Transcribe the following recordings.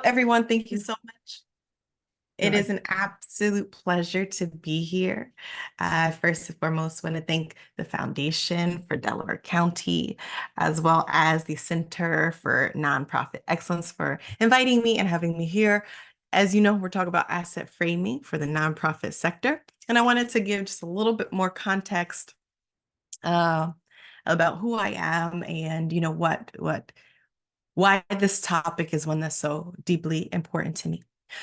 Everyone, thank you so much. It Good. is an absolute pleasure to be here. First and foremost, want to thank the Foundation for Delaware County, as well as the Center for Nonprofit Excellence for inviting me and having me here. As you know, we're talking about asset framing for the nonprofit sector. And I wanted to give just a little bit more context uh, about who I am and, why this topic is one that's so deeply important to me.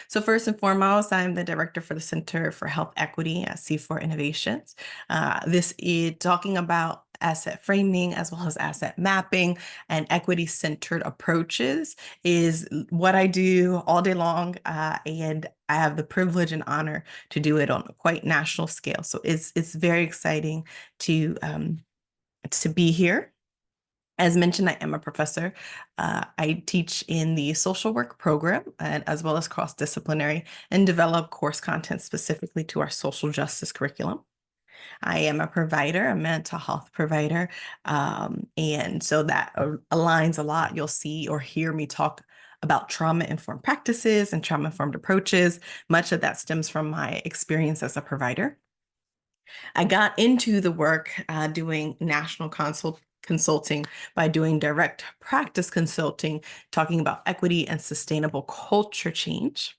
So first and foremost, I'm the director for the Center for Health Equity at C4 Innovations. This is talking about asset framing as well as asset mapping and equity-centered approaches is what I do all day long, and I have the privilege and honor to do it on a quite national scale. So it's very exciting to be here. As mentioned, I am a professor. I teach in the social work program and as well as cross-disciplinary and develop course content specifically to our social justice curriculum. I am a provider, a mental health provider. And so that aligns a lot. You'll see or hear me talk about trauma-informed practices and trauma-informed approaches. Much of that stems from my experience as a provider. I got into the work doing national consulting by doing direct practice consulting, talking about equity and sustainable culture change.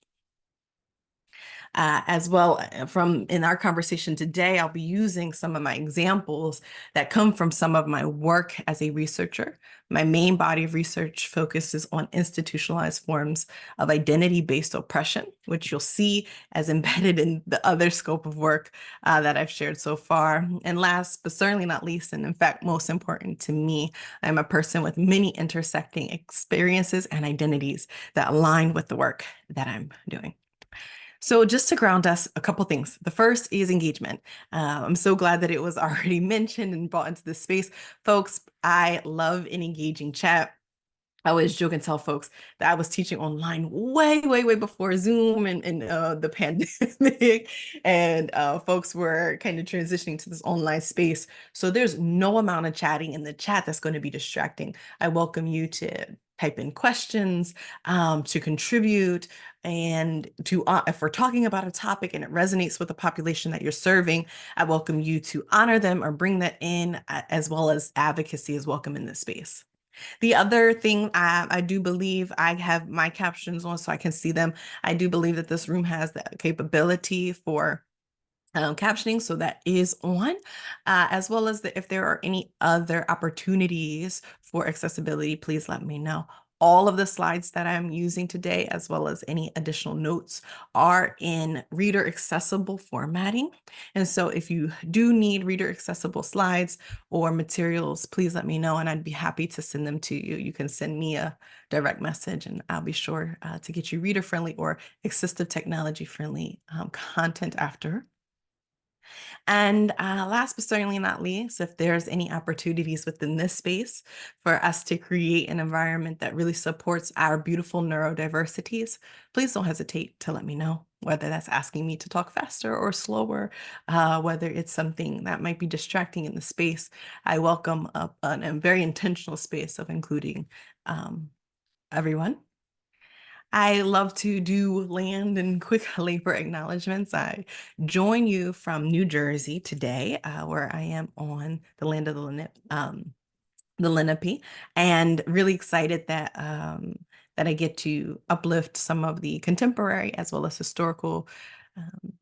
As well, from in our conversation today, I'll be using some of my examples that come from some of my work as a researcher. My main body of research focuses on institutionalized forms of identity-based oppression, which you'll see as embedded in the other scope of work that I've shared so far. And last, but certainly not least, and in fact, most important to me, I'm a person with many intersecting experiences and identities that align with the work that I'm doing. So just to ground us, a couple things. The first is engagement. I'm so glad that it was already mentioned and brought into this space. Folks, I love an engaging chat. I always joke and tell folks that I was teaching online way, way, way before Zoom and the pandemic, and folks were kind of transitioning to this online space. So there's no amount of chatting in the chat that's going to be distracting. I welcome you to type in questions, to contribute, and to if we're talking about a topic and it resonates with the population that you're serving, I welcome you to honor them or bring that in, as well as advocacy is welcome in this space. The other thing, I do believe I have my captions on so I can see them. I do believe that this room has the capability for captioning, so that is on, as well as if there are any other opportunities for accessibility, please let me know. All of the slides that I'm using today, as well as any additional notes, are in reader accessible formatting. And so if you do need reader accessible slides or materials, please let me know and I'd be happy to send them to you. You can send me a direct message and I'll be sure to get you reader friendly or assistive technology friendly content after. And last but certainly not least, if there's any opportunities within this space for us to create an environment that really supports our beautiful neurodiversities, please don't hesitate to let me know, whether that's asking me to talk faster or slower, whether it's something that might be distracting in the space. I welcome a very intentional space of including everyone. I love to do land and quick labor acknowledgements. I join you from New Jersey today, where I am on the land of the Lenape, and really excited that I get to uplift some of the contemporary as well as historical um,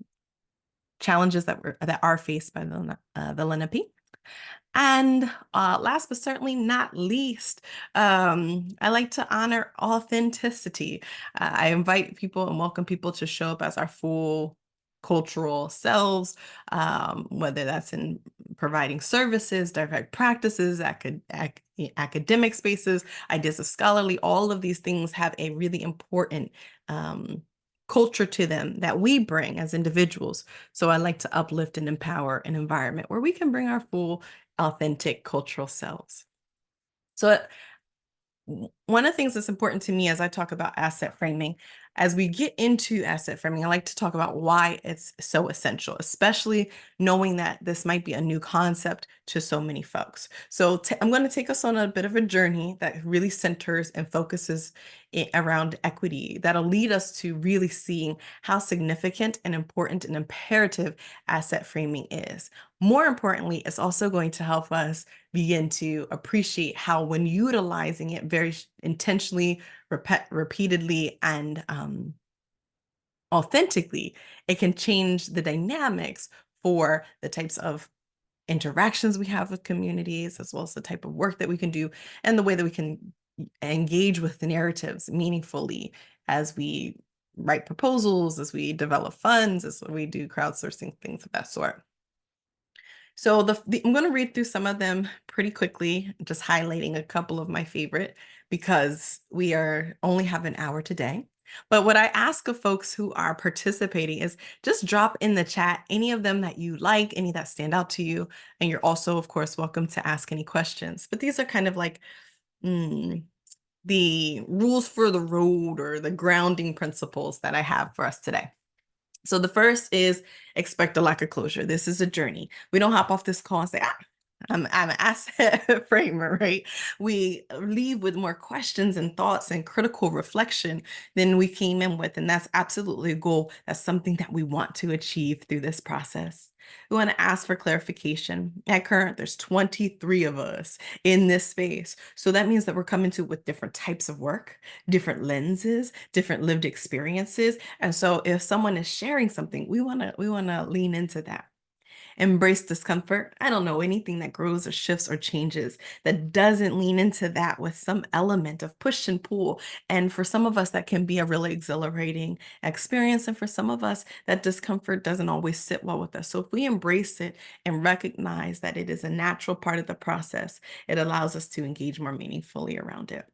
challenges that are faced by the Lenape. And last but certainly not least, I like to honor authenticity. I invite people and welcome people to show up as our full cultural selves, whether that's in providing services, direct practices, academic spaces, ideas of scholarly, all of these things have a really important um, culture to them that we bring as individuals. So I like to uplift and empower an environment where we can bring our full authentic cultural selves. So One of the things that's important to me as I talk about asset framing, as we get into asset framing, I like to talk about why it's so essential, especially knowing that this might be a new concept to so many folks. So I'm going to take us on a bit of a journey that really centers and focuses around equity that'll lead us to really seeing how significant and important and imperative asset framing is. More importantly, it's also going to help us begin to appreciate how, when utilizing it very intentionally, repeatedly, and authentically, it can change the dynamics for the types of interactions we have with communities, as well as the type of work that we can do and the way that we can engage with the narratives meaningfully as we write proposals, as we develop funds, as we do crowdsourcing, things of that sort. So I'm going to read through some of them pretty quickly, just highlighting a couple of my favorite because we only have an hour today. But what I ask of folks who are participating is just drop in the chat any of them that you like, any that stand out to you. And you're also, of course, welcome to ask any questions. But these are kind of like the rules for the road or the grounding principles that I have for us today. So the first is expect a lack of closure. This is a journey. We don't hop off this call and say, I'm an asset framer, right? We leave with more questions and thoughts and critical reflection than we came in with. And that's absolutely a goal. That's something that we want to achieve through this process. We want to ask for clarification. At current, there's 23 of us in this space. So that means that we're coming to with different types of work, different lenses, different lived experiences. And so if someone is sharing something, we want to lean into that. Embrace discomfort. I don't know anything that grows or shifts or changes that doesn't lean into that with some element of push and pull. And for some of us, that can be a really exhilarating experience. And for some of us, that discomfort doesn't always sit well with us. So if we embrace it and recognize that it is a natural part of the process, it allows us to engage more meaningfully around it.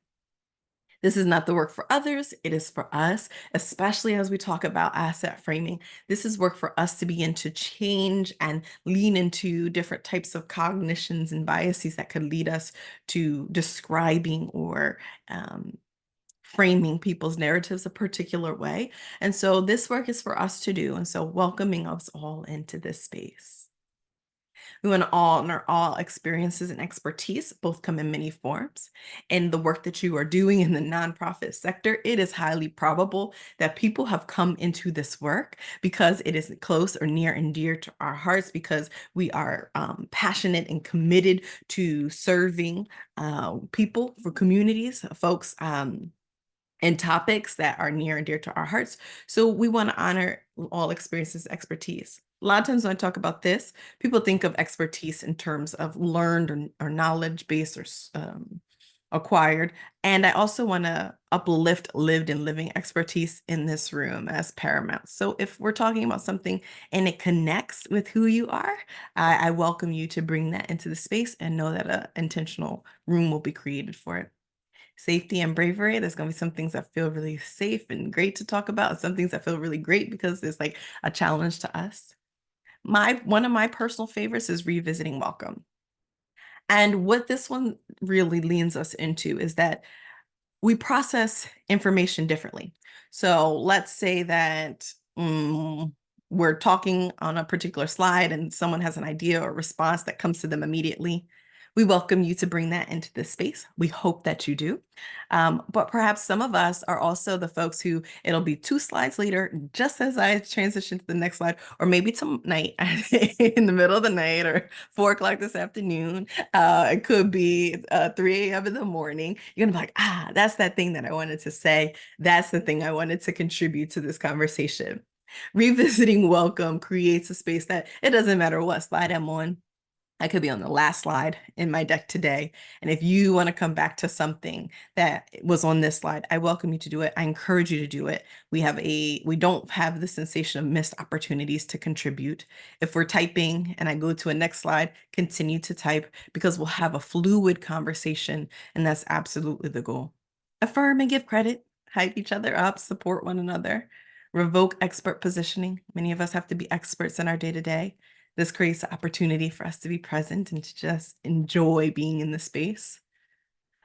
This is not the work for others. It is for us, especially as we talk about asset framing. This is work for us to begin to change and lean into different types of cognitions and biases that could lead us to describing or framing people's narratives a particular way. And so this work is for us to do. And so welcoming us all into this space. We want to honor all experiences and expertise. Both come in many forms. In the work that you are doing in the nonprofit sector, it is highly probable that people have come into this work because it is close or near and dear to our hearts, because we are passionate and committed to serving people, for communities, folks, and topics that are near and dear to our hearts. So we want to honor all experiences, expertise. A lot of times when I talk about this, people think of expertise in terms of learned or knowledge based or acquired. And I also want to uplift lived and living expertise in this room as paramount. So if we're talking about something and it connects with who you are, I welcome you to bring that into the space and know that an intentional room will be created for it. Safety and bravery. There's going to be some things that feel really safe and great to talk about, and some things that feel really great because it's like a challenge to us. One of my personal favorites is revisiting welcome. And what this one really leans us into is that we process information differently. So let's say that we're talking on a particular slide and someone has an idea or response that comes to them immediately. We welcome you to bring that into this space. We hope that you do. But perhaps some of us are also the folks who it'll be 2 slides later, just as I transition to the next slide, or maybe tonight in the middle of the night or 4 o'clock this afternoon. It could be 3 a.m. in the morning. You're gonna be like, that's that thing that I wanted to say. That's the thing I wanted to contribute to this conversation. Revisiting welcome creates a space that it doesn't matter what slide I'm on. I could be on the last slide in my deck today. And if you want to come back to something that was on this slide, I welcome you to do it. I encourage you to do it. We don't have the sensation of missed opportunities to contribute. If we're typing and I go to a next slide, continue to type, because we'll have a fluid conversation. And that's absolutely the goal. Affirm and give credit, hype each other up, support one another, revoke expert positioning. Many of us have to be experts in our day-to-day. This creates an opportunity for us to be present and to just enjoy being in the space.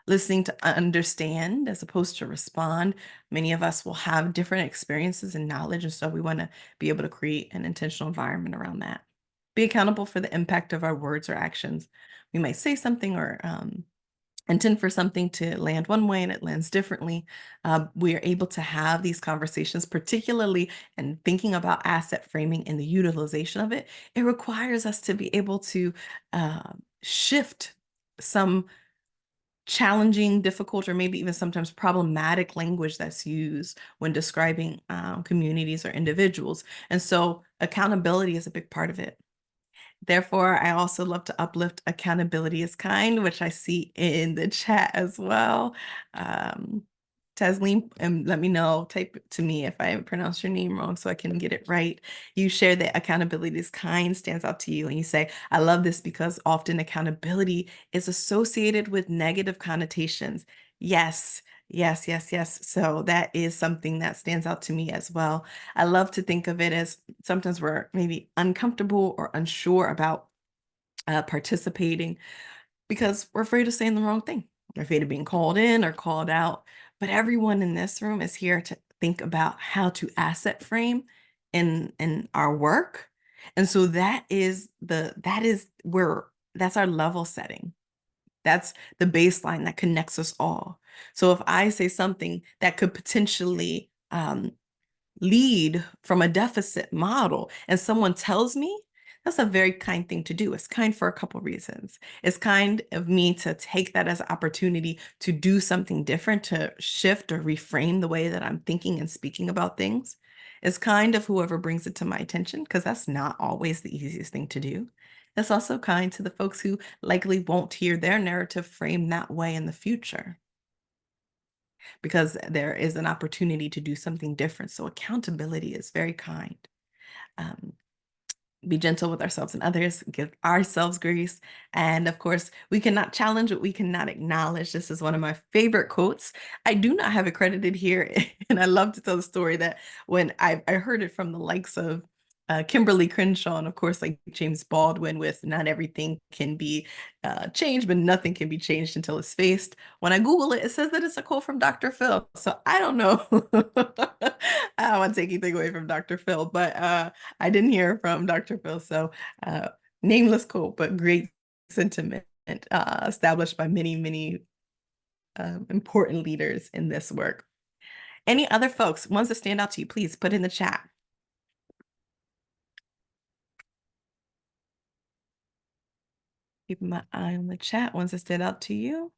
listening to understand as opposed to respond. Many of us will have different experiences and knowledge, and so we want to be able to create an intentional environment around that. Be accountable for the impact of our words or actions. We might say something or intend for something to land one way and it lands differently. We are able to have these conversations, particularly in thinking about asset framing and the utilization of it. It requires us to be able to shift some challenging, difficult, or maybe even sometimes problematic language that's used when describing communities or individuals. And so accountability is a big part of it. Therefore, I also love to uplift accountability is kind, which I see in the chat as well. Um, Taslim, let me know, type to me if I pronounce your name wrong so I can get it right. You share that accountability is kind stands out to you, and you say, I love this because often accountability is associated with negative connotations. Yes, yes, yes, yes. So that is something that stands out to me as well. I love to think of it as sometimes we're maybe uncomfortable or unsure about participating because we're afraid of saying the wrong thing. We're afraid of being called in or called out. But everyone in this room is here to think about how to asset frame in our work. And so that is where that's our level setting. That's the baseline that connects us all. So if I say something that could potentially lead from a deficit model and someone tells me, that's a very kind thing to do. It's kind for a couple reasons. It's kind of me to take that as an opportunity to do something different, to shift or reframe the way that I'm thinking and speaking about things. It's kind of whoever brings it to my attention, because that's not always the easiest thing to do. It's also kind to the folks who likely won't hear their narrative framed that way in the future, because there is an opportunity to do something different. So accountability is very kind. Um, be gentle with ourselves and others, give ourselves grace. And of course, we cannot challenge what we cannot acknowledge. This is one of my favorite quotes. I do not have it credited here. And I love to tell the story that when I heard it from the likes of Kimberly Crenshaw, and of course, like James Baldwin with not everything can be changed, but nothing can be changed until it's faced. When I Google it, it says that it's a quote from Dr. Phil. So I don't know. I don't want to take anything away from Dr. Phil, but I didn't hear from Dr. Phil. So nameless quote, but great sentiment established by many, many important leaders in this work. Any other folks, ones that stand out to you, please put in the chat. Keeping my eye on the chat, ones that stand out to you.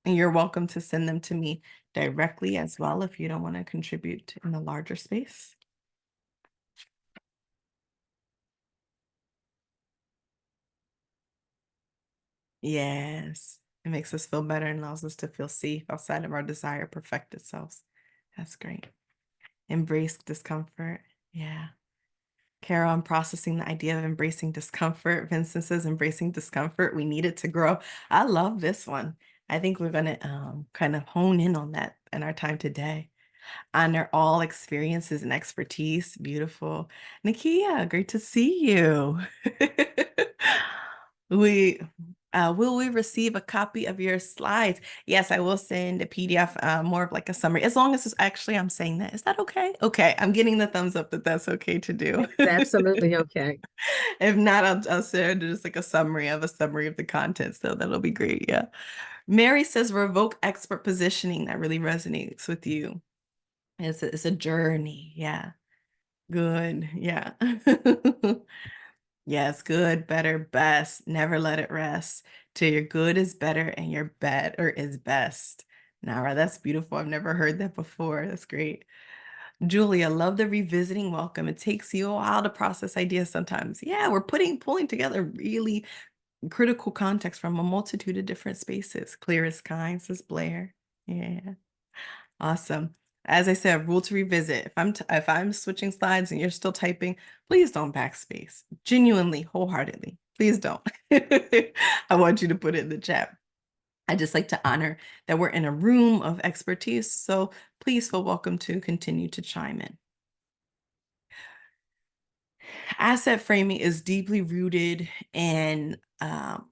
And you're welcome to send them to me directly as well if you don't want to contribute in the larger space. Yes, it makes us feel better and allows us to feel safe outside of our desired perfected selves. That's great. Embrace discomfort. Yeah. Carol, I'm processing the idea of embracing discomfort. Vincent says embracing discomfort. We need it to grow. I love this one. I think we're going to kind of hone in on that in our time today. Honor all experiences and expertise. Beautiful. Nakia, great to see you. We will we receive a copy of your slides? Yes, I will send a PDF, more of like a summary, as long as it's actually I'm saying that. Is that okay? Okay, I'm getting the thumbs up that that's okay to do. It's absolutely okay. If not, I'll send just like a summary of the content. So that'll be great. Yeah. Mary says revoke expert positioning. That really resonates with you. It's a journey. Yeah. Good. Yeah. Yes, good, better, best. Never let it rest till your good is better and your better is best. Nara, that's beautiful. I've never heard that before. That's great. Julia, love the revisiting welcome. It takes you a while to process ideas sometimes. Yeah, we're pulling together really critical context from a multitude of different spaces. Clear as kind, says Blair. Yeah. Awesome. As I said, rule to revisit. If I'm switching slides and you're still typing, please don't backspace. Genuinely, wholeheartedly, please don't. I want you to put it in the chat. I just like to honor that we're in a room of expertise, so please feel welcome to continue to chime in. Asset framing is deeply rooted in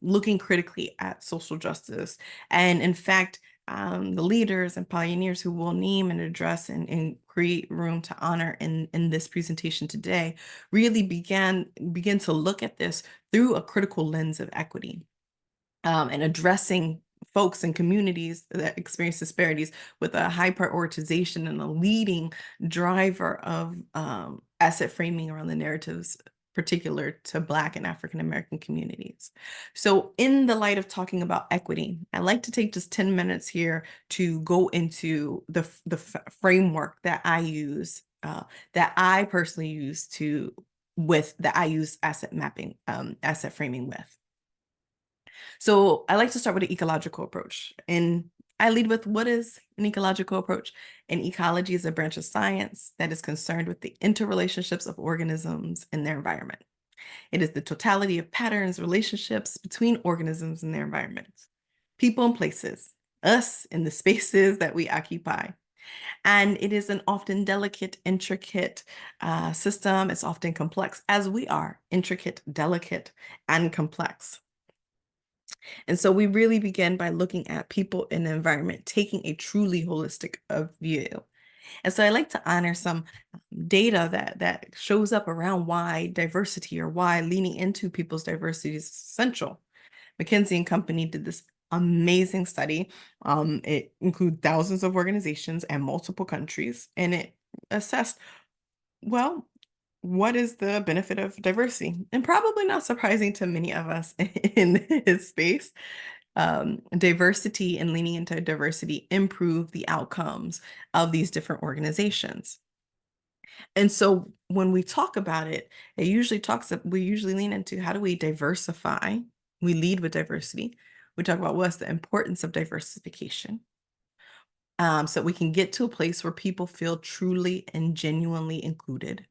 looking critically at social justice. And in fact, the leaders and pioneers who we'll name and address and create room to honor in this presentation today really begin to look at this through a critical lens of equity, and addressing folks and communities that experience disparities with a high prioritization and a leading driver of asset framing around the narratives particular to Black and African American communities. So in the light of talking about equity, I'd like to take just 10 minutes here to go into the framework that I use, that I personally use that I use asset mapping, asset framing with. So I like to start with an ecological approach. And I lead with, what is an ecological approach? And ecology is a branch of science that is concerned with the interrelationships of organisms and their environment. It is the totality of patterns, relationships between organisms and their environments, people and places, us and the spaces that we occupy. And it is an often delicate, intricate system. It's often complex, as we are, intricate, delicate, and complex. And so we really begin by looking at people in the environment, taking a truly holistic view. And so I like to honor some data that shows up around why diversity, or why leaning into people's diversity is essential. McKinsey and Company did this amazing study. It included thousands of organizations and multiple countries, and it assessed, well, what is the benefit of diversity? And probably not surprising to many of us in this space, diversity and leaning into diversity improve the outcomes of these different organizations. And so when we talk about it, we usually lean into, how do we diversify? We lead with diversity. We talk about what's the importance of diversification, so we can get to a place where people feel truly and genuinely included,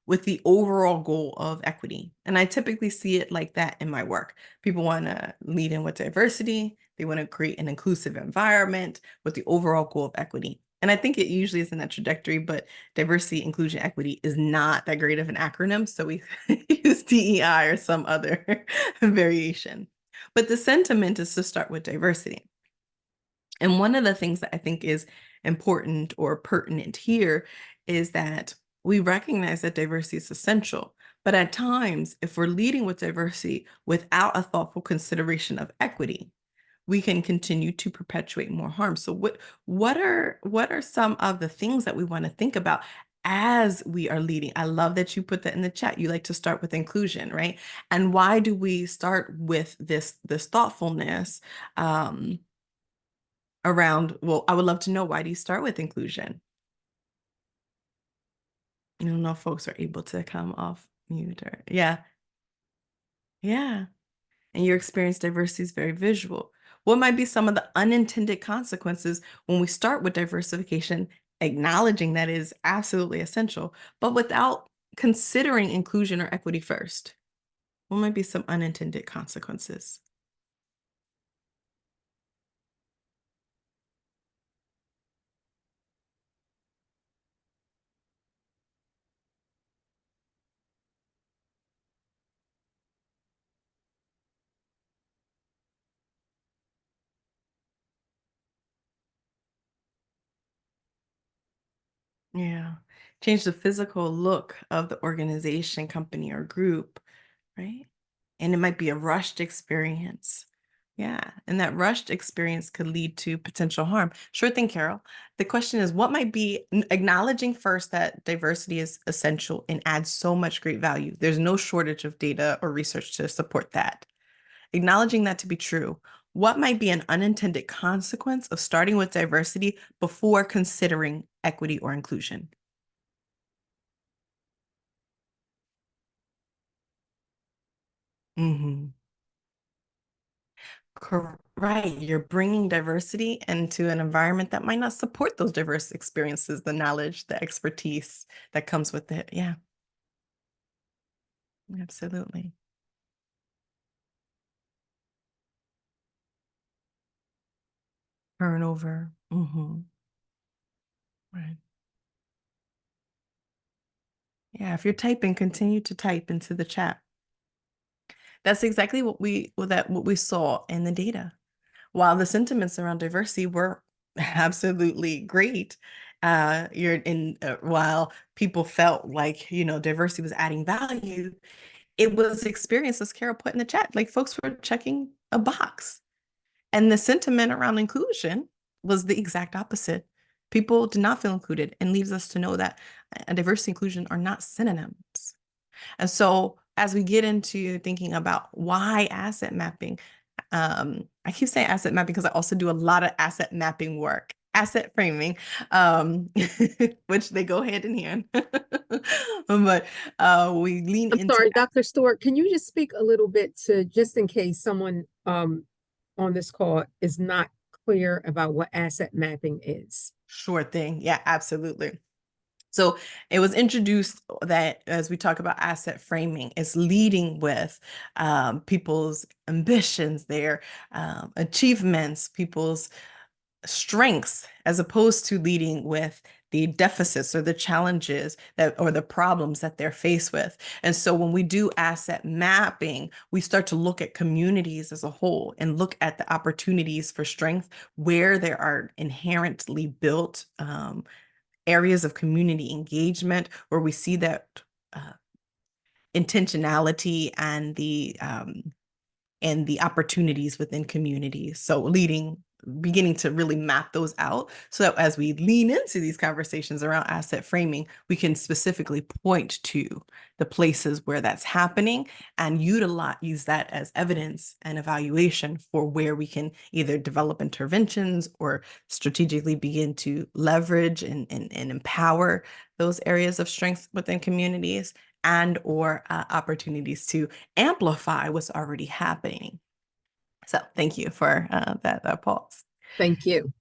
with the overall goal of equity. And I typically see it like that in my work. People want to lead in with diversity. They want to create an inclusive environment with the overall goal of equity. And I think it usually is in that trajectory, but diversity, inclusion, equity is not that great of an acronym. So we use DEI or some other variation. But the sentiment is to start with diversity. And one of the things that I think is important or pertinent here is that we recognize that diversity is essential. But at times, if we're leading with diversity without a thoughtful consideration of equity, we can continue to perpetuate more harm. So what are some of the things that we want to think about as we are leading? I love that you put that in the chat. You like to start with inclusion, right? And why do we start with this thoughtfulness? Around, well, I would love to know, why do you start with inclusion? I don't know if folks are able to come off mute, or yeah. And your experience diversity is very visual. What might be some of the unintended consequences when we start with diversification, acknowledging that is absolutely essential, but without considering inclusion or equity first? What might be some unintended consequences? Yeah. Change the physical look of the organization, company, or group, right? And it might be a rushed experience. Yeah. And that rushed experience could lead to potential harm. Sure thing, Carol. The question is, what might be acknowledging first that diversity is essential and adds so much great value? There's no shortage of data or research to support that. Acknowledging that to be true, what might be an unintended consequence of starting with diversity before considering equity or inclusion? Mhm. Right. You're bringing diversity into an environment that might not support those diverse experiences, the knowledge, the expertise that comes with it. Yeah, absolutely. Turnover. Right. Yeah, if you're typing, continue to type into the chat. That's exactly what we saw in the data. While the sentiments around diversity were absolutely great, while people felt like, diversity was adding value, it was experienced, as Carol put in the chat, like folks were checking a box. And the sentiment around inclusion was the exact opposite. People did not feel included, and leaves us to know that diversity and inclusion are not synonyms. And so as we get into thinking about why asset mapping, I keep saying asset mapping because I also do a lot of asset mapping work, asset framing, which they go hand in hand. But we lean I'm into sorry, Dr. Stewart, can you just speak a little bit to just in case someone on this call is not clear about what asset mapping is? sure thing. Yeah, absolutely. So it was introduced that as we talk about asset framing, it's leading with people's ambitions, their achievements, people's strengths, as opposed to leading with the deficits or the challenges or the problems that they're faced with. And so when we do asset mapping, we start to look at communities as a whole and look at the opportunities for strength where there are inherently built areas of community engagement where we see that uh, intentionality and the opportunities within communities. So beginning to really map those out so that as we lean into these conversations around asset framing, we can specifically point to the places where that's happening and use that as evidence and evaluation for where we can either develop interventions or strategically begin to leverage and empower those areas of strength within communities and or opportunities to amplify what's already happening. So thank you for that pause. Thank you.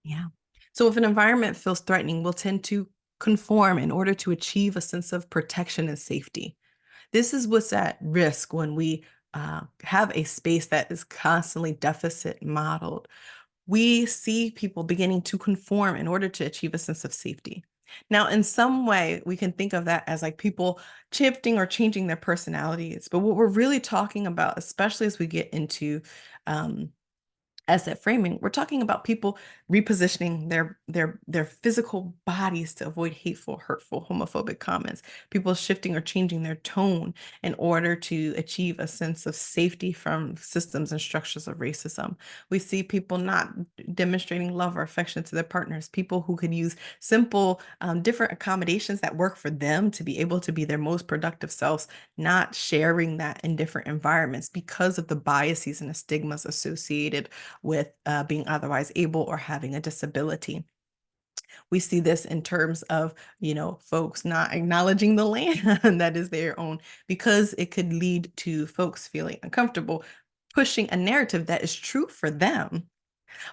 Yeah. So if an environment feels threatening, we'll tend to conform in order to achieve a sense of protection and safety. This is what's at risk when we have a space that is constantly deficit modeled. We see people beginning to conform in order to achieve a sense of safety. Now, in some way, we can think of that as like people shifting or changing their personalities. But what we're really talking about, especially as we get into asset framing, we're talking about people repositioning their physical bodies to avoid hateful, hurtful, homophobic comments, people shifting or changing their tone in order to achieve a sense of safety from systems and structures of racism. We see people not demonstrating love or affection to their partners, people who could use simple different accommodations that work for them to be able to be their most productive selves, not sharing that in different environments because of the biases and the stigmas associated with being otherwise able or having a disability. We see this in terms of, folks not acknowledging the land that is their own because it could lead to folks feeling uncomfortable pushing a narrative that is true for them,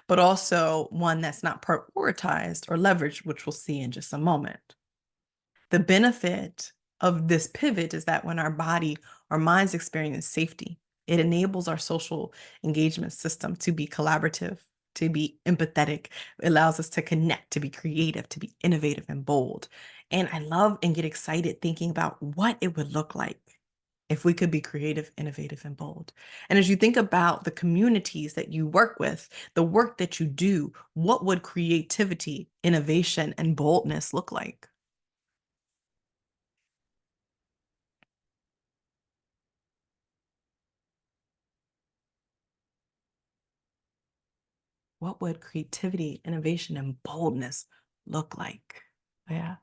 but also one that's not prioritized or leveraged, which we'll see in just a moment. The benefit of this pivot is that when our minds experience safety, it enables our social engagement system to be collaborative, to be empathetic. It allows us to connect, to be creative, to be innovative and bold. And I love and get excited thinking about what it would look like if we could be creative, innovative, and bold. And as you think about the communities that you work with, the work that you do, what would creativity, innovation, and boldness look like? What would creativity, innovation, and boldness look like? Yeah.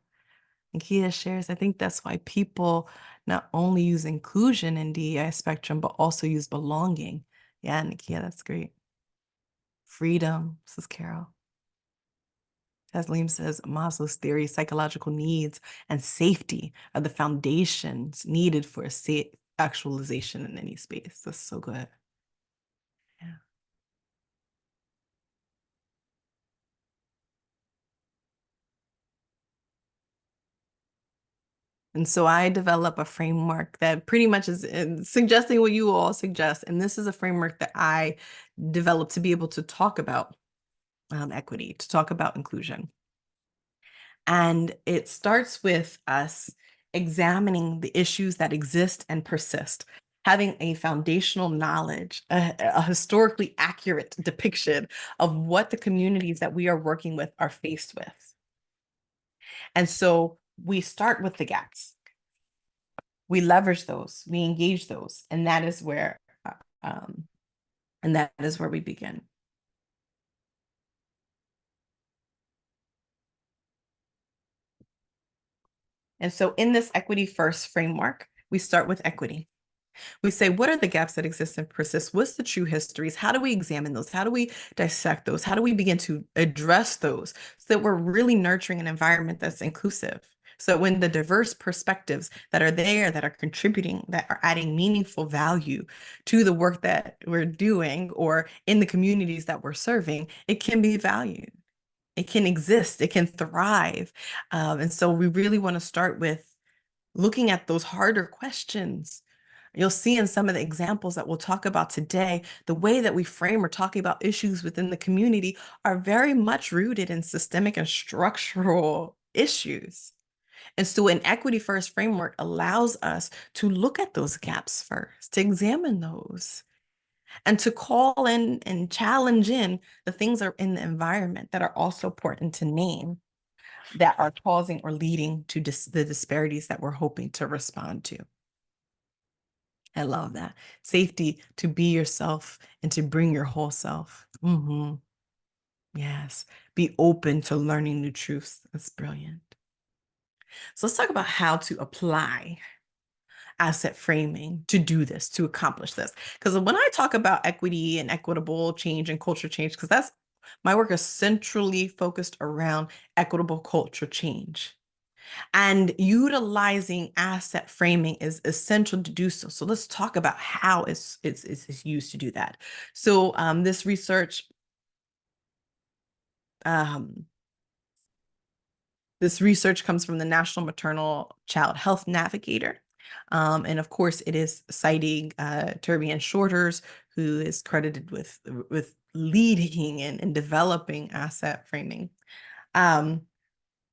And Kia shares, I think that's why people not only use inclusion in DEI spectrum, but also use belonging. Yeah, Nikia, that's great. Freedom, this is Carol. Taslim says Maslow's theory, psychological needs and safety are the foundations needed for safe actualization in any space. That's so good. Yeah. And so I develop a framework that pretty much is suggesting what you all suggest. And this is a framework that I developed to be able to talk about equity, to talk about inclusion. And it starts with us examining the issues that exist and persist. having a foundational knowledge, a historically accurate depiction of what the communities that we are working with are faced with. And so we start with the gaps. We leverage those, we engage those, and that is where um, we begin. And so in this equity first framework, we start with equity. We say, what are the gaps that exist and persist? What's the true histories? How do we examine those? How do we dissect those? How do we begin to address those so that we're really nurturing an environment that's inclusive? So when the diverse perspectives that are there, that are contributing, that are adding meaningful value to the work that we're doing or in the communities that we're serving, it can be valued. It can exist. It can thrive. And so we really want to start with looking at those harder questions. You'll see in some of the examples that we'll talk about today, the way that we frame or talk about issues within the community are very much rooted in systemic and structural issues. And so an equity first framework allows us to look at those gaps first, to examine those, and to call in and challenge in the things that are in the environment that are also important to name that are causing or leading to the disparities that we're hoping to respond to. I love that. Safety to be yourself and to bring your whole self. Yes. Be open to learning new truths. That's brilliant. So let's talk about how to apply asset framing to do this, to accomplish this. Because when I talk about equity and equitable change and culture change, because that's my work is centrally focused around equitable culture change. And utilizing asset framing is essential to do so. So let's talk about how it's used to do that. So this research um, comes from the National Maternal Child Health Navigator. And of course, it is citing Turbian Shorters, who is credited with leading and developing asset framing.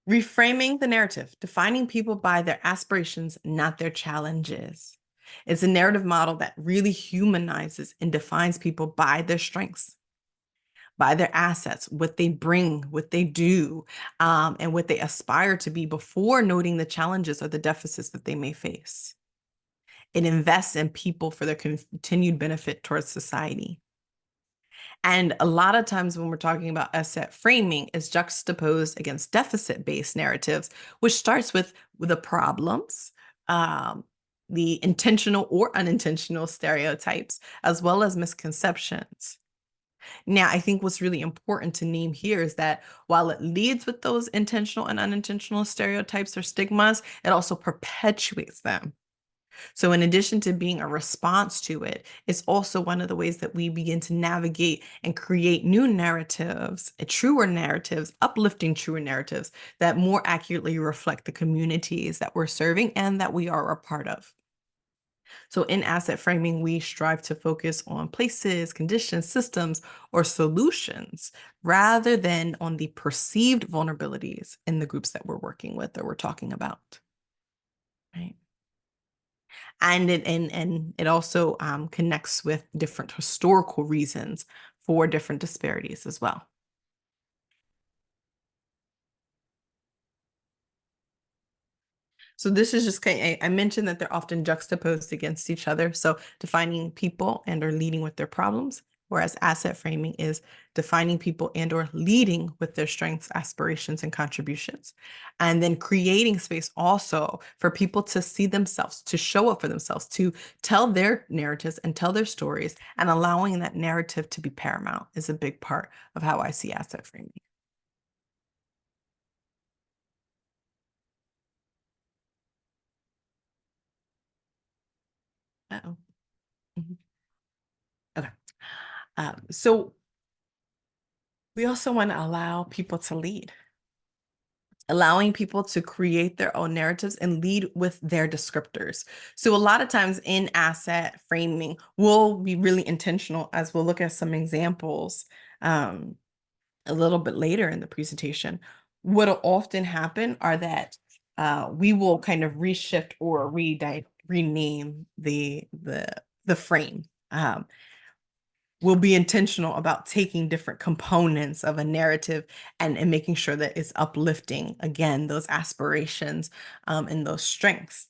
Reframing the narrative, defining people by their aspirations, not their challenges. It's a narrative model that really humanizes and defines people by their strengths, by their assets, what they bring, what they do, and what they aspire to be before noting the challenges or the deficits that they may face. It invests in people for their continued benefit towards society. And a lot of times when we're talking about asset framing is juxtaposed against deficit-based narratives, which starts with the problems, the intentional or unintentional stereotypes, as well as misconceptions. Now, I think what's really important to name here is that while it leads with those intentional and unintentional stereotypes or stigmas, it also perpetuates them. So in addition to being a response to it, it's also one of the ways that we begin to navigate and create new narratives, truer narratives, uplifting truer narratives that more accurately reflect the communities that we're serving and that we are a part of. So in asset framing, we strive to focus on places, conditions, systems, or solutions rather than on the perceived vulnerabilities in the groups that we're working with or we're talking about. Right. And it also connects with different historical reasons for different disparities as well. So this is just I mentioned that they're often juxtaposed against each other. So defining people and or leading with their problems, whereas asset framing is defining people and or leading with their strengths, aspirations, and contributions. And then creating space also for people to see themselves, to show up for themselves, to tell their narratives and tell their stories, and allowing that narrative to be paramount is a big part of how I see asset framing. Uh-oh. Mhm. Okay. So we also want to allow people to lead, allowing people to create their own narratives and lead with their descriptors. So a lot of times in asset framing, we'll be really intentional as we'll look at some examples a little bit later in the presentation. What'll often happen are that we will kind of reshift or rename the frame. We'll be intentional about taking different components of a narrative and making sure that it's uplifting, again, those aspirations and those strengths.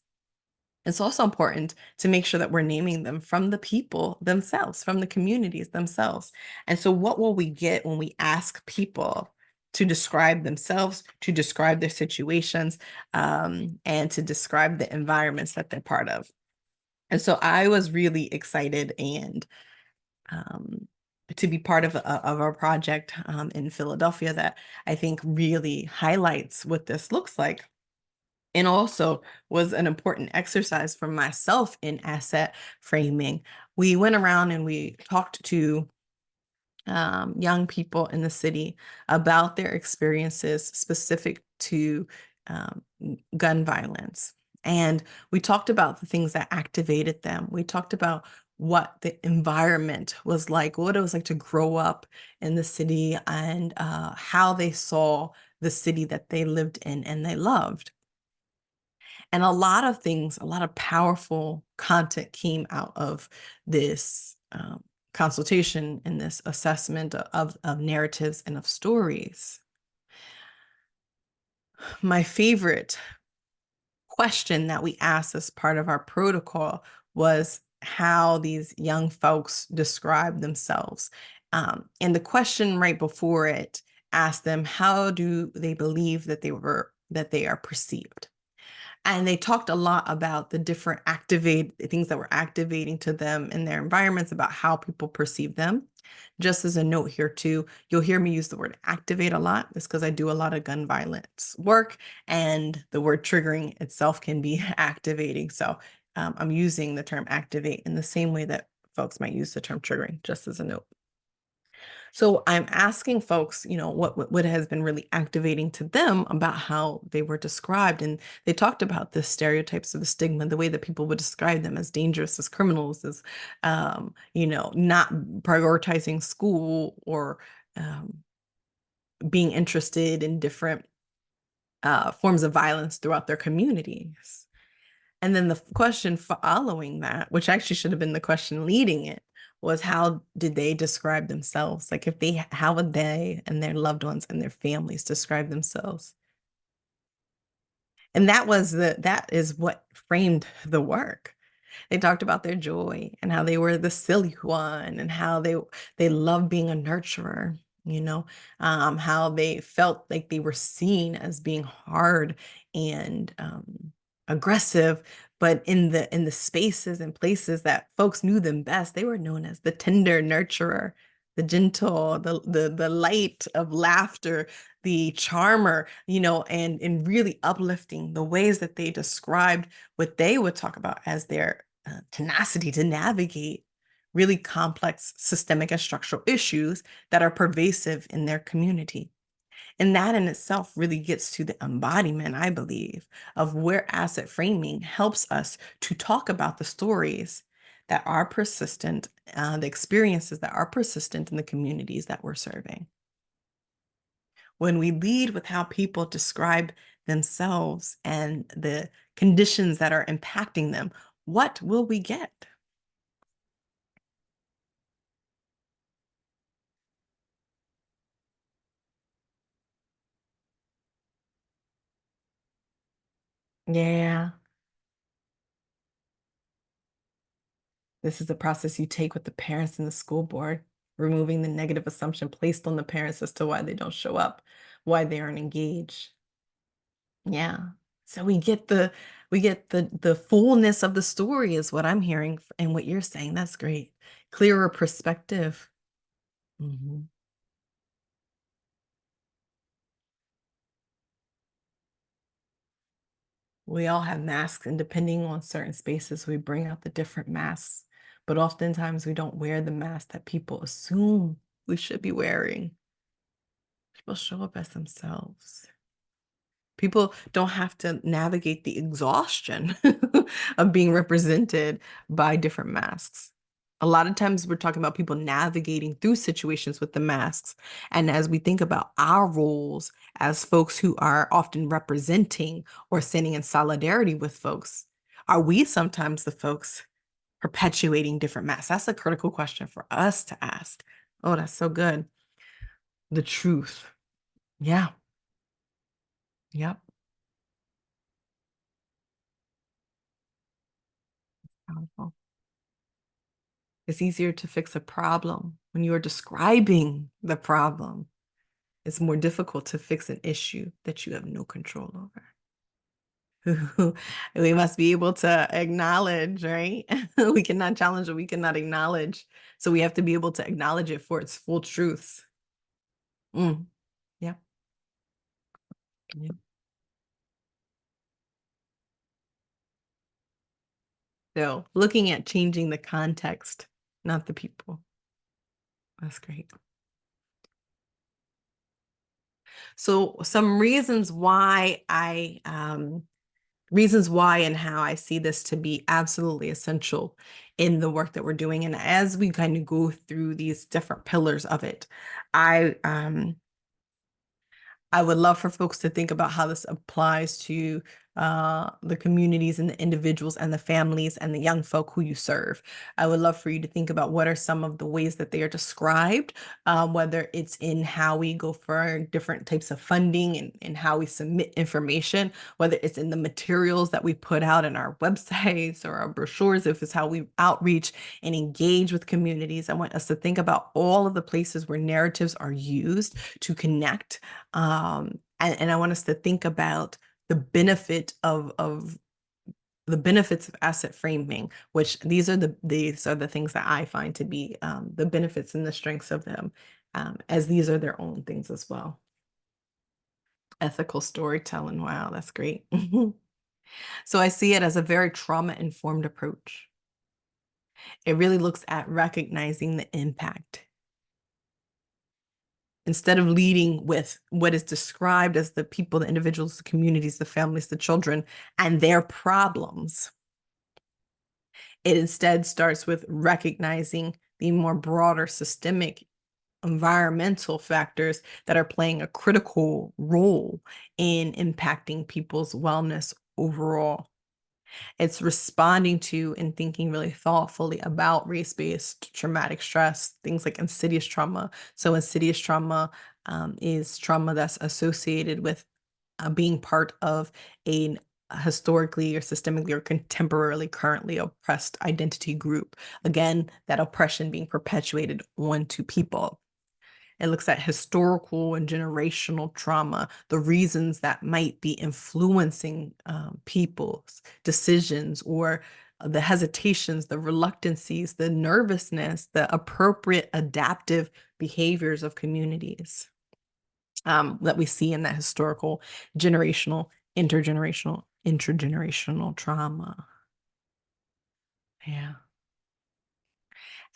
It's also important to make sure that we're naming them from the people themselves, from the communities themselves. And so, what will we get when we ask people to describe themselves, to describe their situations, and to describe the environments that they're part of? And so, I was really excited and um, to be part of a project in Philadelphia that I think really highlights what this looks like, and also was an important exercise for myself in asset framing. We went around and we talked to young people in the city about their experiences specific to um, gun violence. And we talked about the things that activated them. We talked about what the environment was like, what it was like to grow up in the city, and how they saw the city that they lived in and they loved. And a lot of things, a lot of powerful content came out of this consultation and this assessment of narratives and of stories. My favorite question that we asked as part of our protocol was how these young folks describe themselves. And the question right before it asked them, how do they believe that they are perceived? And they talked a lot about the different things that were activating to them in their environments, about how people perceive them. Just as a note here too, you'll hear me use the word activate a lot. It's because I do a lot of gun violence work, and the word triggering itself can be activating. So I'm using the term activate in the same way that folks might use the term triggering, just as a note. So I'm asking folks, what has been really activating to them about how they were described. And they talked about the stereotypes of the stigma, the way that people would describe them as dangerous, as criminals, as, not prioritizing school, or um, being interested in different forms of violence throughout their communities. And then the question following that, which actually should have been the question leading it, was how did they describe themselves? Like, how would they and their loved ones and their families describe themselves? And that is what framed the work. They talked about their joy and how they were the silly one, and how they loved being a nurturer, how they felt like they were seen as being hard and aggressive, but in the spaces and places that folks knew them best, they were known as the tender nurturer, the gentle, the light of laughter, the charmer, and really uplifting the ways that they described what they would talk about as their tenacity to navigate really complex systemic and structural issues that are pervasive in their community. And that in itself really gets to the embodiment, I believe, of where asset framing helps us to talk about the stories that are persistent, the experiences that are persistent in the communities that we're serving. When we lead with how people describe themselves and the conditions that are impacting them, what will we get? Yeah, this is the process you take with the parents and the school board, removing the negative assumption placed on the parents as to why they don't show up, why they aren't engaged. Yeah. So we get the fullness of the story is what I'm hearing and what you're saying. That's great. Clearer perspective. Mhm. We all have masks, and depending on certain spaces, we bring out the different masks. But oftentimes we don't wear the mask that people assume we should be wearing. People show up as themselves. People don't have to navigate the exhaustion of being represented by different masks. A lot of times we're talking about people navigating through situations with the masks. And as we think about our roles as folks who are often representing or standing in solidarity with folks, Are we sometimes the folks perpetuating different masks? That's a critical question for us to ask. Oh, that's so good. The truth. Yeah. Yep. Powerful. It's easier to fix a problem when you are describing the problem. It's more difficult to fix an issue that you have no control over. We must be able to acknowledge, right? We cannot challenge what we cannot acknowledge. So we have to be able to acknowledge it for its full truths. Mm, yeah. Yeah. So looking at changing the context, not the people. That's great. So some reasons why and how I see this to be absolutely essential in the work that we're doing. And as we kind of go through these different pillars of it, I I would love for folks to think about how this applies to the communities and the individuals and the families and the young folk who you serve. I would love for you to think about what are some of the ways that they are described, whether it's in how we go for different types of funding and how we submit information, whether it's in the materials that we put out in our websites or our brochures, if it's how we outreach and engage with communities. I want us to think about all of the places where narratives are used to connect, and I want us to think about the benefit of the benefits of asset framing, which these are the things that I find to be the benefits and the strengths of them, as these are their own things as well. Ethical storytelling. Wow, that's great. So I see it as a very trauma-informed approach. It really looks at recognizing the impact instead of leading with what is described as the people, the individuals, the communities, the families, the children, and their problems. It instead starts with recognizing the more broader systemic environmental factors that are playing a critical role in impacting people's wellness overall. It's responding to and thinking really thoughtfully about race-based traumatic stress, things like insidious trauma. So insidious trauma is trauma that's associated with being part of a historically or systemically or contemporarily currently oppressed identity group. Again, that oppression being perpetuated onto people. It looks at historical and generational trauma, the reasons that might be influencing people's decisions or the hesitations, the reluctancies, the nervousness, the appropriate adaptive behaviors of communities that we see in that historical, generational, intergenerational trauma. Yeah.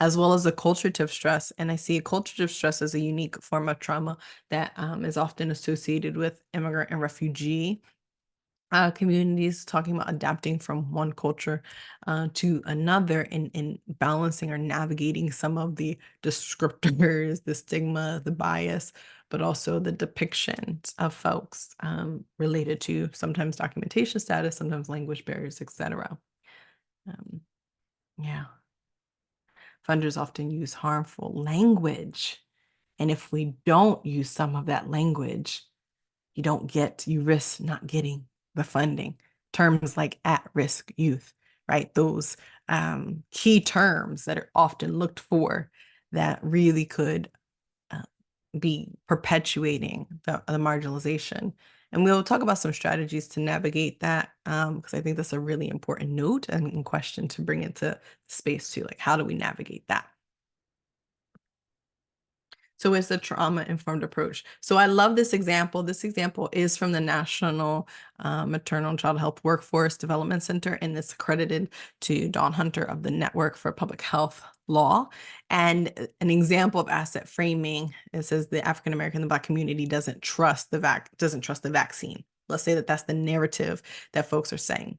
As well as the culturative stress. And I see culturative stress as a unique form of trauma that is often associated with immigrant and refugee communities, talking about adapting from one culture to another and balancing or navigating some of the descriptors, the stigma, the bias, but also the depictions of folks related to sometimes documentation status, sometimes language barriers, etc. Um, yeah. Funders often use harmful language. And if we don't use some of that language, you risk not getting the funding. Terms like at-risk youth, right? Those key terms that are often looked for that really could uh, be perpetuating the marginalization. And we'll talk about some strategies to navigate that because I think that's a really important note and question to bring into space too. Like, how do we navigate that? So it's a trauma-informed approach. So I love this example. This example is from the National Maternal and Child Health Workforce Development Center, and it's accredited to Dawn Hunter of the Network for Public Health Law. And an example of asset framing, it says the African American and Black community doesn't trust the vaccine. Let's say that that's the narrative that folks are saying.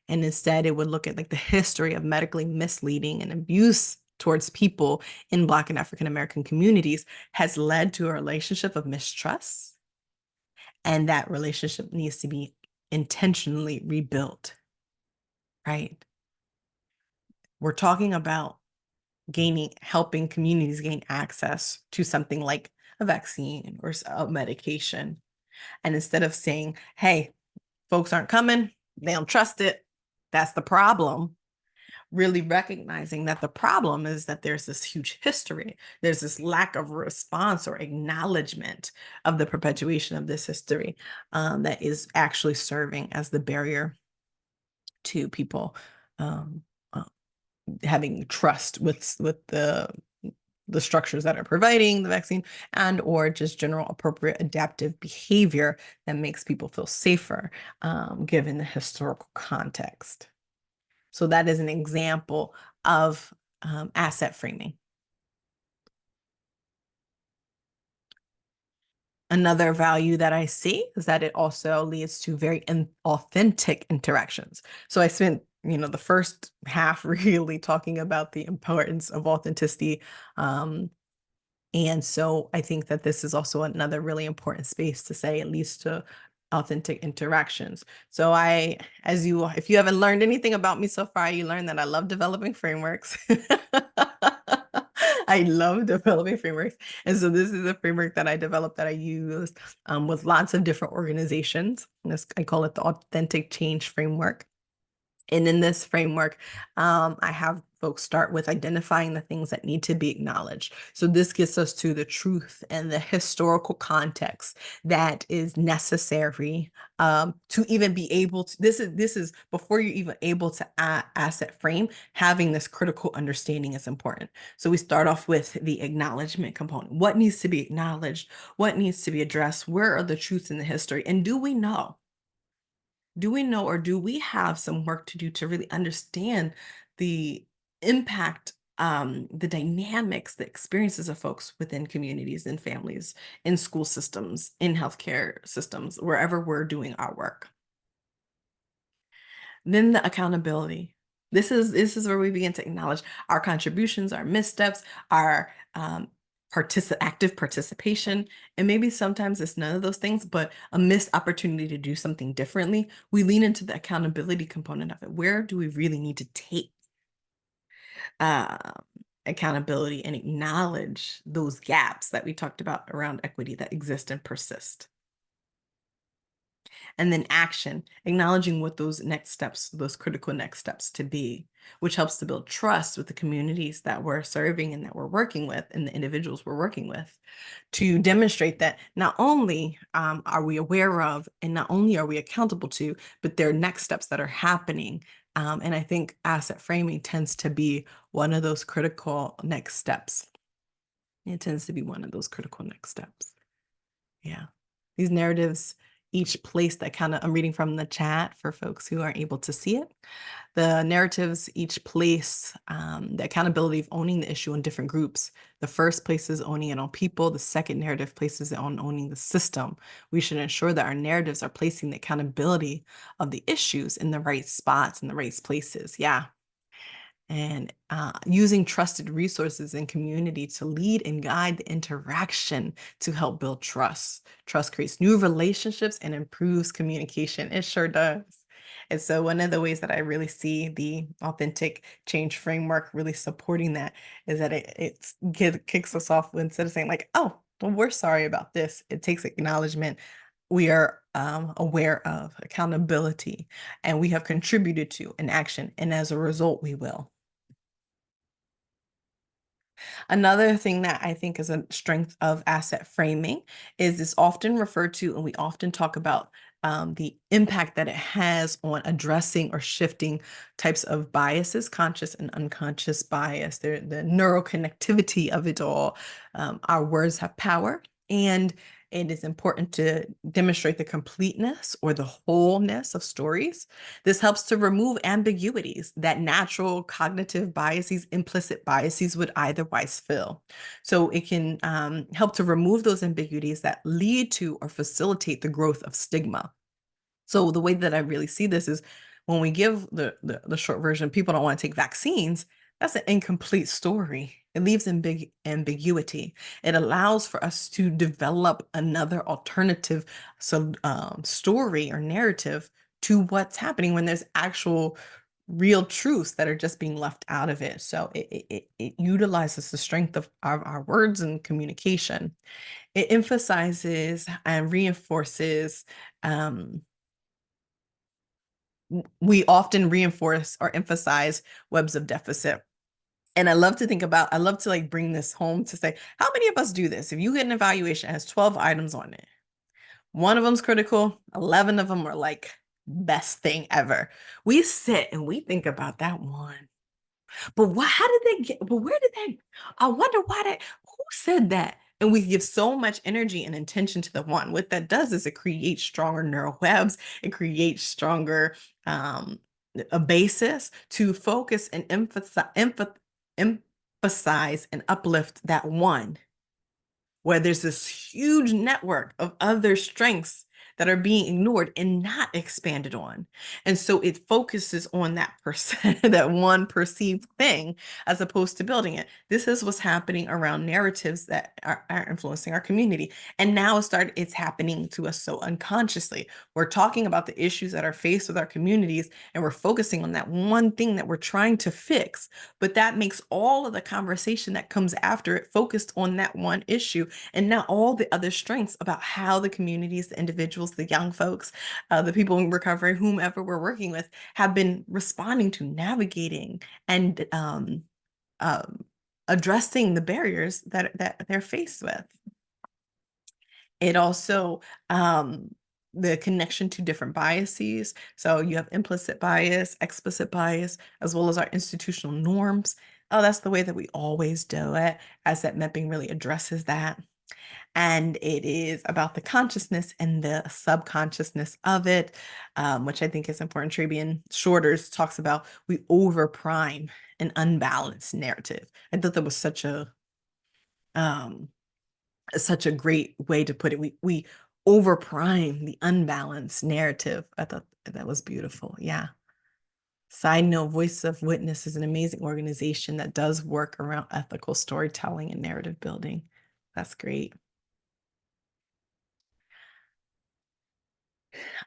And instead, it would look at like the history of medically misleading and abuse towards people in Black and African American communities has led to a relationship of mistrust. And that relationship needs to be intentionally rebuilt. right? We're talking about helping communities gain access to something like a vaccine or a medication. And instead of saying, hey, folks aren't coming, they don't trust it, that's the problem, really recognizing that the problem is that there's this huge history. There's this lack of response or acknowledgement of the perpetuation of this history that is actually serving as the barrier to people um, uh, having trust with the structures that are providing the vaccine, and or just general appropriate adaptive behavior that makes people feel safer given the historical context. So that is an example of asset framing. Another value that I see is that it also leads to very authentic interactions. So I spent, the first half really talking about the importance of authenticity. And so I think that this is also another really important space to say it leads to authentic interactions. So if you haven't learned anything about me so far, you learned that I love developing frameworks. I love developing frameworks. And so this is a framework that I developed that I use with lots of different organizations. I call it the Authentic Change Framework. And in this framework, I have folks start with identifying the things that need to be acknowledged. So this gets us to the truth and the historical context that is necessary to even be able to. This is before you're even able to asset frame. Having this critical understanding is important. So we start off with the acknowledgement component. What needs to be acknowledged? What needs to be addressed? Where are the truths in the history? And do we know? Do we know, or do we have some work to do to really understand the impact, the dynamics, the experiences of folks within communities and families, in school systems, in healthcare systems, wherever we're doing our work? Then the accountability. This is where we begin to acknowledge our contributions, our missteps, our active participation, and maybe sometimes it's none of those things, but a missed opportunity to do something differently. We lean into the accountability component of it. Where do we really need to take uh, accountability and acknowledge those gaps that we talked about around equity that exist and persist? And then action, acknowledging what those next steps, those critical next steps to be, which helps to build trust with the communities that we're serving and that we're working with, and the individuals we're working with, to demonstrate that not only are we aware of and not only are we accountable to, but there are next steps that are happening. And I think asset framing tends to be one of those critical next steps. It tends to be one of those critical next steps. Yeah. These narratives, each place that I'm reading from the chat for folks who aren't able to see it. The narratives, each place, the accountability of owning the issue in different groups. The first place is owning it on people. The second narrative places it on owning the system. We should ensure that our narratives are placing the accountability of the issues in the right spots, in the right places. Yeah. And using trusted resources and community to lead and guide the interaction to help build trust. Trust creates new relationships and improves communication. It sure does. And so one of the ways that I really see the authentic change framework really supporting that is that it kicks us off instead of saying like, oh, well, we're sorry about this. It takes acknowledgement. We are aware of accountability, and we have contributed to an action. And as a result, we will. Another thing that I think is a strength of asset framing is it's often referred to, and we often talk about the impact that it has on addressing or shifting types of biases, conscious and unconscious bias, the neuroconnectivity of it all. Our words have power, and it is important to demonstrate the completeness or the wholeness of stories. This helps to remove ambiguities that natural cognitive biases, implicit biases would otherwise fill. So it can help to remove those ambiguities that lead to or facilitate the growth of stigma. So the way that I really see this is when we give the short version, people don't want to take vaccines, that's an incomplete story. It leaves in big ambiguity. It allows for us to develop another alternative story or narrative to what's happening when there's actual real truths that are just being left out of it. So it utilizes the strength of our words and communication. It emphasizes and reinforces. We often reinforce or emphasize webs of deficit. And I love to like bring this home to say, how many of us do this? If you get an evaluation that has 12 items on it, one of them's critical, 11 of them are like best thing ever. We sit and we think about that one. But how did they get, but where did they, I wonder why that, who said that? And we give so much energy and intention to the one. What that does is it creates stronger neural webs. It creates stronger, um, a basis to focus and emphasize and uplift that one, where there's this huge network of other strengths that are being ignored and not expanded on. And so it focuses on that person, that one perceived thing, as opposed to building it. This is what's happening around narratives that are influencing our community. And now it's happening to us so unconsciously. We're talking about the issues that are faced with our communities, and we're focusing on that one thing that we're trying to fix. But that makes all of the conversation that comes after it focused on that one issue, and now all the other strengths about how the communities, the individuals, the young folks, the people in recovery, whomever we're working with, have been responding to, navigating, and addressing the barriers that they're faced with. It also, the connection to different biases. So you have implicit bias, explicit bias, as well as our institutional norms. Oh, that's the way that we always do it. Asset mapping really addresses that. And it is about the consciousness and the subconsciousness of it, which I think is important. Trabian Shorters talks about we overprime an unbalanced narrative. I thought that was um, such a great way to put it. We overprime the unbalanced narrative. I thought that was beautiful. Yeah. Side note, Voice of Witness is an amazing organization that does work around ethical storytelling and narrative building. That's great.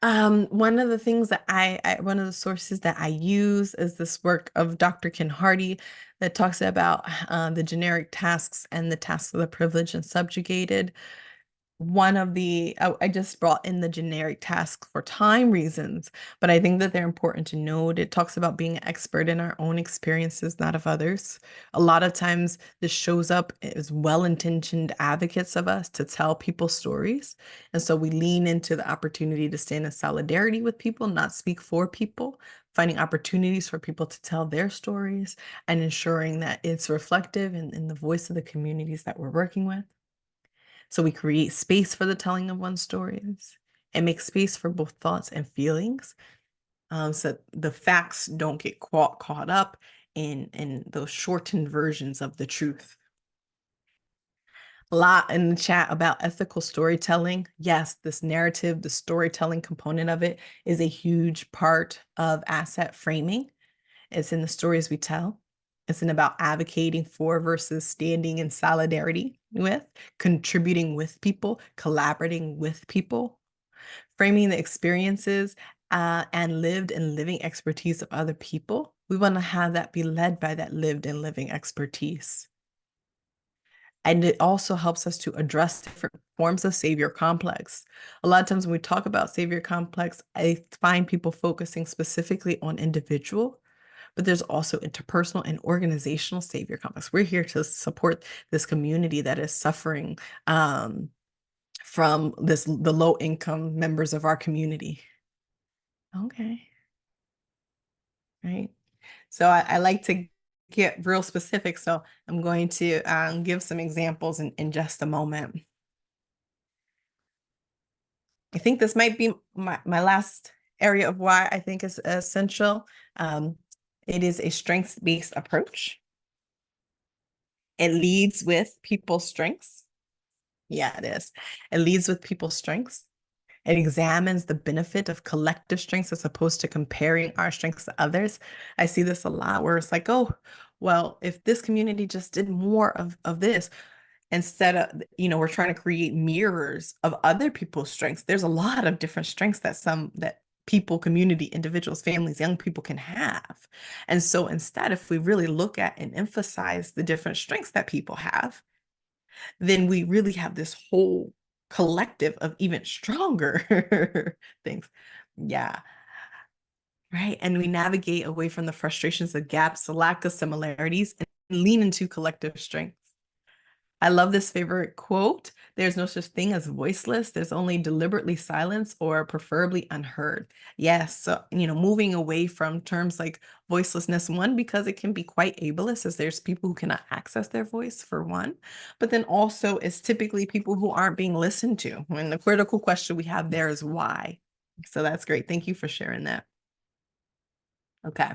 One of the things that one of the sources that I use is this work of Dr. Ken Hardy that talks about the generic tasks and the tasks of the privileged and subjugated. I just brought in the generic tasks for time reasons, but I think that they're important to note. It talks about being an expert in our own experiences, not of others. A lot of times this shows up as well-intentioned advocates of us to tell people stories. And so we lean into the opportunity to stand in solidarity with people, not speak for people, finding opportunities for people to tell their stories and ensuring that it's reflective in the voice of the communities that we're working with. So we create space for the telling of one's stories and make space for both thoughts and feelings, so the facts don't get caught up in those shortened versions of the truth. A lot in the chat about ethical storytelling. Yes, this narrative, the storytelling component of it is a huge part of asset framing. It's in the stories we tell. It's in about advocating for versus standing in solidarity with, contributing with people, collaborating with people, framing the experiences and lived and living expertise of other people. We want to have that be led by that lived and living expertise. And it also helps us to address different forms of savior complex. A lot of times when we talk about savior complex, I find people focusing specifically on individual, but there's also interpersonal and organizational savior complex. We're here to support this community that is suffering from the low income members of our community. Okay. Right. So I like to get real specific. So I'm going to give some examples in just a moment. I think this might be my last area of why I think is essential. It is a strengths-based approach. It leads with people's strengths. Yeah, it is. It leads with people's strengths. It examines the benefit of collective strengths as opposed to comparing our strengths to others. I see this a lot where it's like, oh, well, if this community just did more of this, instead of, we're trying to create mirrors of other people's strengths. There's a lot of different strengths that people, community, individuals, families, young people can have. And so instead, if we really look at and emphasize the different strengths that people have, then we really have this whole collective of even stronger things. Yeah. Right. And we navigate away from the frustrations, the gaps, the lack of similarities, and lean into collective strength. I love this favorite quote. There's no such thing as voiceless. There's only deliberately silenced or preferably unheard. Yes. So, moving away from terms like voicelessness, one, because it can be quite ableist, as there's people who cannot access their voice, for one. But then also, it's typically people who aren't being listened to. And the critical question we have there is why. So that's great. Thank you for sharing that. Okay.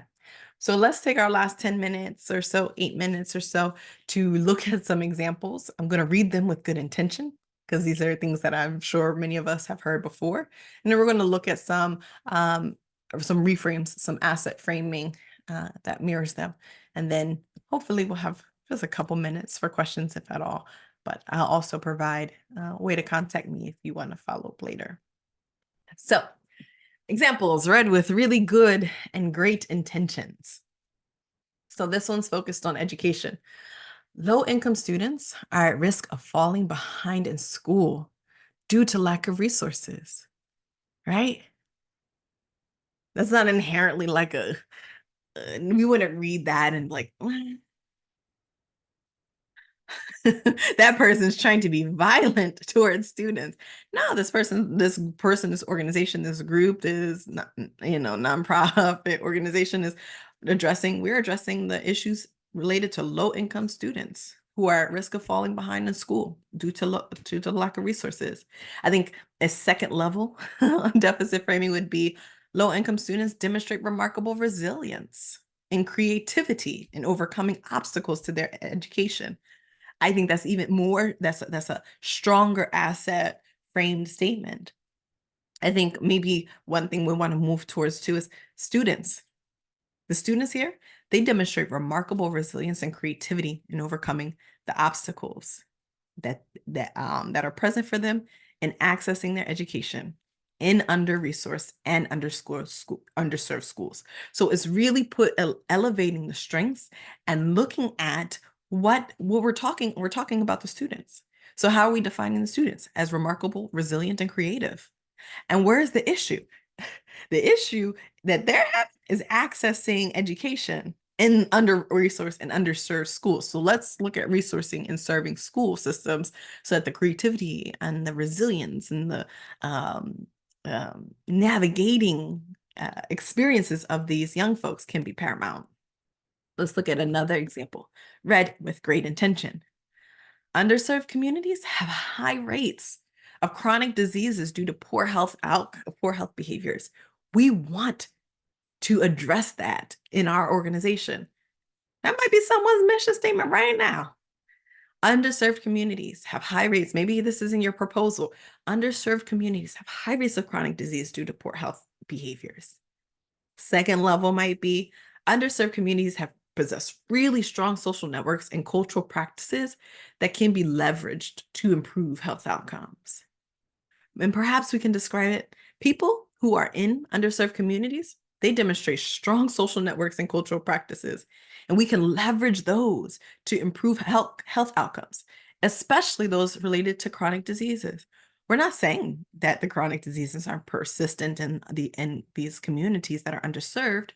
So let's take our last 10 minutes or so, 8 minutes or so, to look at some examples. I'm going to read them with good intention because these are things that I'm sure many of us have heard before. And then we're going to look at some reframes, some asset framing that mirrors them. And then hopefully we'll have just a couple minutes for questions, if at all. But I'll also provide a way to contact me if you want to follow up later. So, examples read with really good and great intentions. So this one's focused on education. Low-income students are at risk of falling behind in school due to lack of resources, right? That's not inherently like we wouldn't read that and like, that person's trying to be violent towards students. No, this organization, this group, this not, nonprofit organization is we're addressing the issues related to low-income students who are at risk of falling behind in school due to the lack of resources. I think a second level deficit framing would be low-income students demonstrate remarkable resilience and creativity in overcoming obstacles to their education. I think that's even more, that's a stronger asset framed statement. I think maybe one thing we want to move towards too is students. The students here, they demonstrate remarkable resilience and creativity in overcoming the obstacles that are present for them in accessing their education in under-resourced and underserved schools. So it's really elevating the strengths and looking at what we're talking about the students. So how are we defining the students? As remarkable, resilient, and creative. And where is the issue? The issue that they're having is accessing education in under-resourced and underserved schools. So let's look at resourcing and serving school systems so that the creativity and the resilience and the navigating experiences of these young folks can be paramount. Let's look at another example, read with great intention. Underserved communities have high rates of chronic diseases due to poor health behaviors. We want to address that in our organization. That might be someone's mission statement right now. Underserved communities have high rates. Maybe this is in your proposal. Underserved communities have high rates of chronic disease due to poor health behaviors. Second level might be underserved communities possess really strong social networks and cultural practices that can be leveraged to improve health outcomes. And perhaps we can describe it. People who are in underserved communities, they demonstrate strong social networks and cultural practices, and we can leverage those to improve health outcomes, especially those related to chronic diseases. We're not saying that the chronic diseases are persistent in these communities that are underserved,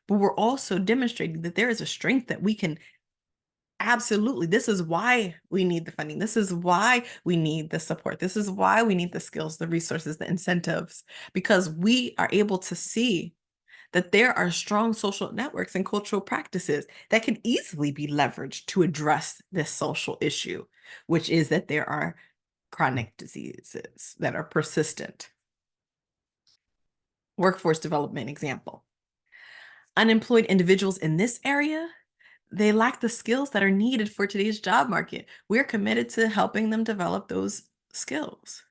but we're also demonstrating that there is a strength that we can absolutely. This is why we need the funding. This is why we need the support. This is why we need the skills, the resources, the incentives, because we are able to see that there are strong social networks and cultural practices that can easily be leveraged to address this social issue, which is that there are chronic diseases that are persistent. Workforce development example. Unemployed individuals in this area, they lack the skills that are needed for today's job market. We're committed to helping them develop those skills.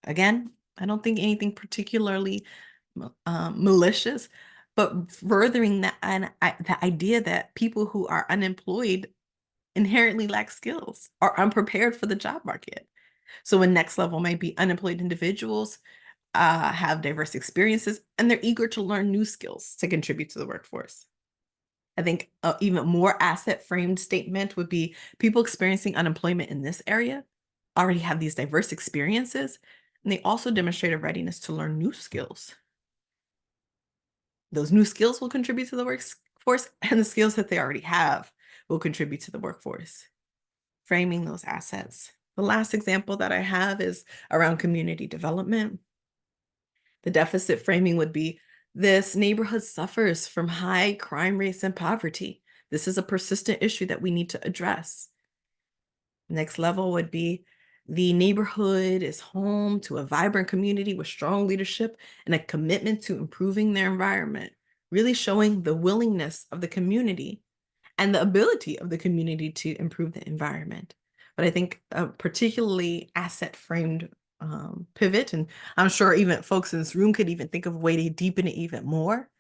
Again, I don't think anything particularly malicious, but furthering that the idea that people who are unemployed inherently lack skills, are unprepared for the job market. So a next level might be unemployed individuals have diverse experiences, and they're eager to learn new skills to contribute to the workforce. I think even more asset framed statement would be people experiencing unemployment in this area already have these diverse experiences, and they also demonstrate a readiness to learn new skills. Those new skills will contribute to the workforce, and the skills that they already have will contribute to the workforce. Framing those assets. The last example that I have is around community development. The deficit framing would be this neighborhood suffers from high crime rates and poverty. This is a persistent issue that we need to address. Next level would be the neighborhood is home to a vibrant community with strong leadership and a commitment to improving their environment, really showing the willingness of the community and the ability of the community to improve the environment. But I think a particularly asset framed pivot, and I'm sure even folks in this room could even think of a way to deepen it even more.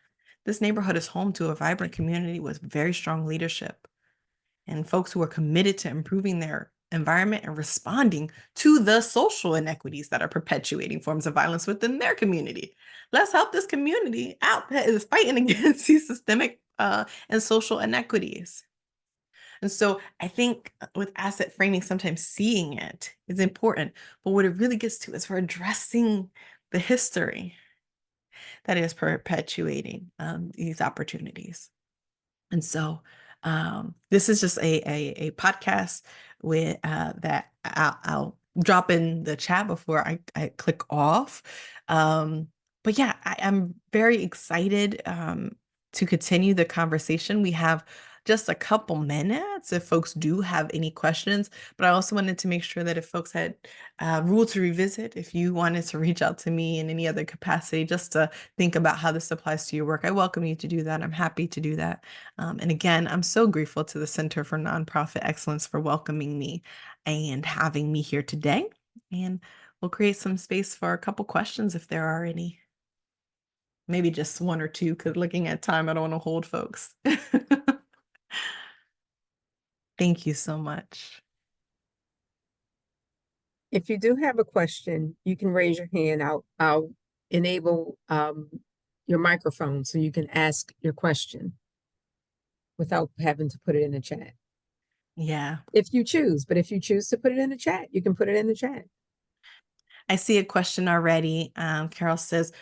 This neighborhood is home to a vibrant community with very strong leadership and folks who are committed to improving their environment and responding to the social inequities that are perpetuating forms of violence within their community. Let's help this community out that is fighting against these systemic and social inequities. And so I think with asset framing, sometimes seeing it is important, but what it really gets to is for addressing the history that is perpetuating these opportunities. And so this is just a podcast with that I'll drop in the chat before I click off. But yeah, I'm very excited to continue the conversation. We have just a couple minutes if folks do have any questions, but I also wanted to make sure that if folks had rule to revisit, if you wanted to reach out to me in any other capacity, just to think about how this applies to your work, I welcome you to do that. I'm happy to do that. And again, I'm so grateful to the Center for Nonprofit Excellence for welcoming me and having me here today. And we'll create some space for a couple questions if there are any. Maybe just one or two, because looking at time, I don't want to hold folks. Thank you so much. If you do have a question, you can raise your hand. I'll enable your microphone so you can ask your question without having to put it in the chat. Yeah. If you choose, but if you choose to put it in the chat, you can put it in the chat. I see a question already. Carol says,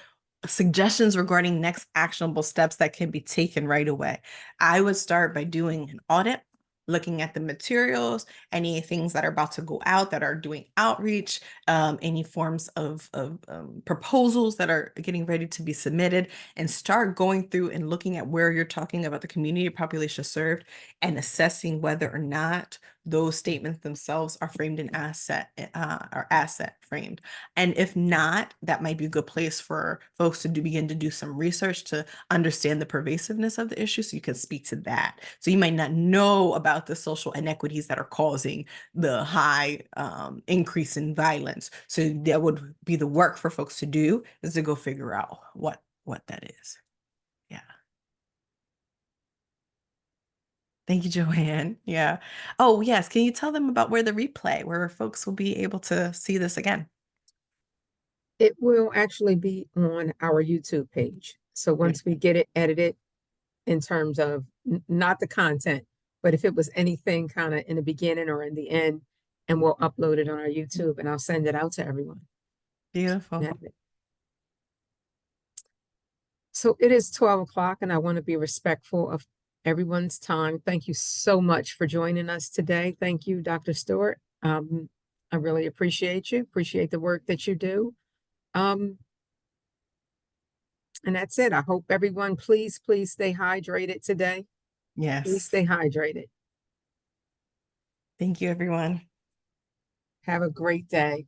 suggestions regarding next actionable steps that can be taken right away. I would start by doing an audit, looking at the materials, any things that are about to go out that are doing outreach, any forms of proposals that are getting ready to be submitted, and start going through and looking at where you're talking about the community population served and assessing whether or not those statements themselves are framed in asset or asset framed. And if not, that might be a good place for folks to begin to do some research to understand the pervasiveness of the issue so you can speak to that. So you might not know about the social inequities that are causing the high increase in violence. So that would be the work for folks to do, is to go figure out what that is. Yeah. Thank you, Joanne. Yeah. Oh, yes. Can you tell them about where folks will be able to see this again? It will actually be on our YouTube page. So once we get it edited in terms of not the content, but if it was anything kind of in the beginning or in the end, and we'll upload it on our YouTube and I'll send it out to everyone. Beautiful. So it is 12 o'clock and I want to be respectful of everyone's time. Thank you so much for joining us today. Thank you, Dr. Stewart. I really appreciate you, appreciate the work that you do. And that's it. I hope everyone, please stay hydrated today. Yes. Please stay hydrated. Thank you, everyone. Have a great day.